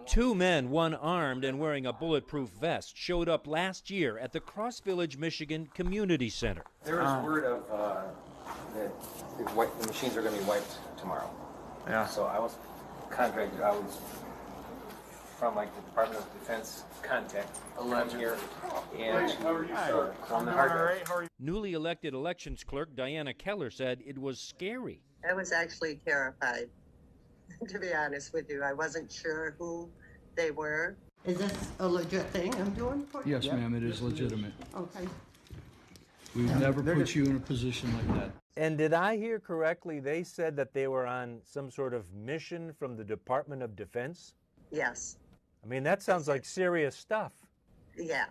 Two men, one armed and wearing a bulletproof vest, showed up last year at the Cross Village, Michigan Community Center. There is word of that the machines are going to be wiped tomorrow. Yeah. So I was contracted. I was from like the Department of Defense contact. I'm here and on the hard drive. Newly elected elections clerk Diana Keller said it was scary. I was actually terrified, to be honest with you. I wasn't sure who they were. Is this a legit thing I'm doing for you? Yes, ma'am, it is legitimate. Okay. We've never put you in a position like that. And did I hear correctly, they said that they were on some sort of mission from the Department of Defense? Yes. I mean, that sounds like serious stuff. Yeah,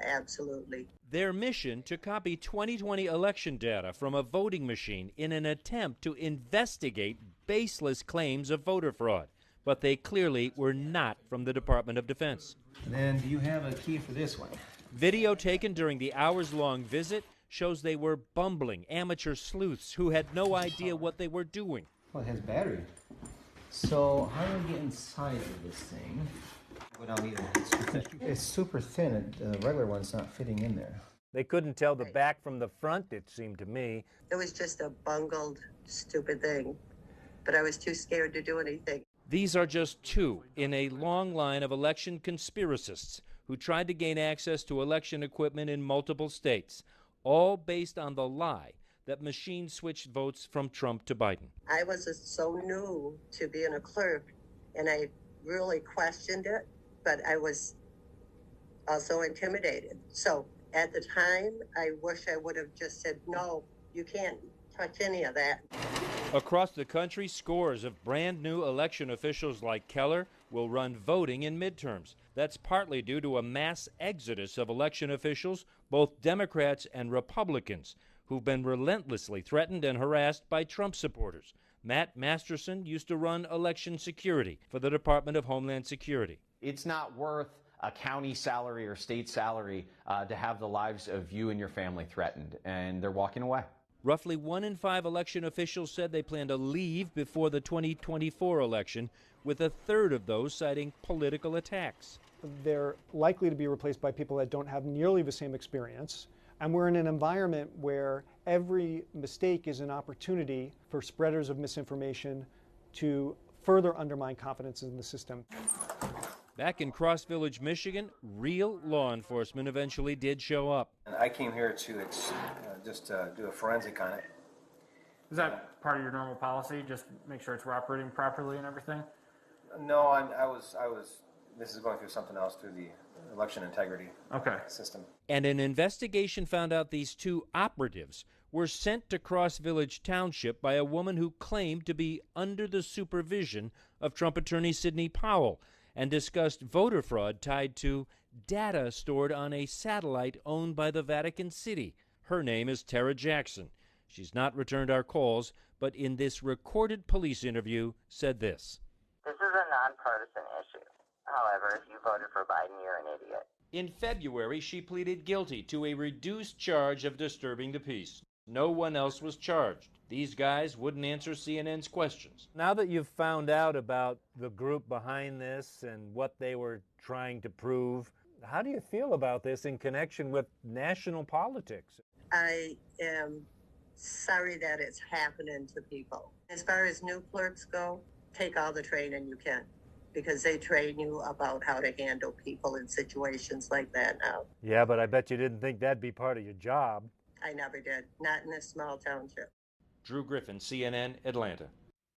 absolutely. Their mission to copy 2020 election data from a voting machine in an attempt to investigate baseless claims of voter fraud. But they clearly were not from the Department of Defense. And then do you have a key for this one? Video taken during the hours-long visit shows they were bumbling amateur sleuths who had no idea what they were doing. Well, it has battery. So how do we get inside of this thing? It's super thin. The regular one's not fitting in there. They couldn't tell the back from the front, it seemed to me. It was just a bungled, stupid thing. But I was too scared to do anything. These are just two in a long line of election conspiracists who tried to gain access to election equipment in multiple states, all based on the lie that machines switched votes from Trump to Biden. I was so new to being a clerk, and I really questioned it, but I was also intimidated. So at the time, I wish I would have just said, no, you can't touch any of that. Across the country, scores of brand new election officials like Keller will run voting in midterms. That's partly due to a mass exodus of election officials, both Democrats and Republicans, who've been relentlessly threatened and harassed by Trump supporters. Matt Masterson used to run election security for the Department of Homeland Security. It's not worth a county salary or state salary to have the lives of you and your family threatened, and they're walking away. Roughly 1 in 5 election officials said they plan to leave before the 2024 election, with a third of those citing political attacks. They're likely to be replaced by people that don't have nearly the same experience. And we're in an environment where every mistake is an opportunity for spreaders of misinformation to further undermine confidence in the system. Back in Cross Village, Michigan, real law enforcement eventually did show up. And I came here to just do a forensic on it. Is that part of your normal policy? Just make sure it's operating properly and everything? No, I was. This is going through something else through the election integrity system. And an investigation found out these two operatives were sent to Cross Village Township by a woman who claimed to be under the supervision of Trump attorney Sidney Powell, and discussed voter fraud tied to data stored on a satellite owned by the Vatican City. Her name is Tara Jackson. She's not returned our calls, but in this recorded police interview said this. This is a nonpartisan issue. However, if you voted for Biden, you're an idiot. In February, she pleaded guilty to a reduced charge of disturbing the peace. No one else was charged. These guys wouldn't answer CNN's questions. Now that you've found out about the group behind this and what they were trying to prove, how do you feel about this in connection with national politics? I am sorry that it's happening to people. As far as new clerks go, take all the training you can, because they train you about how to handle people in situations like that now. Yeah, but I bet you didn't think that'd be part of your job. I never did, not in a small township. Drew Griffin, CNN, Atlanta.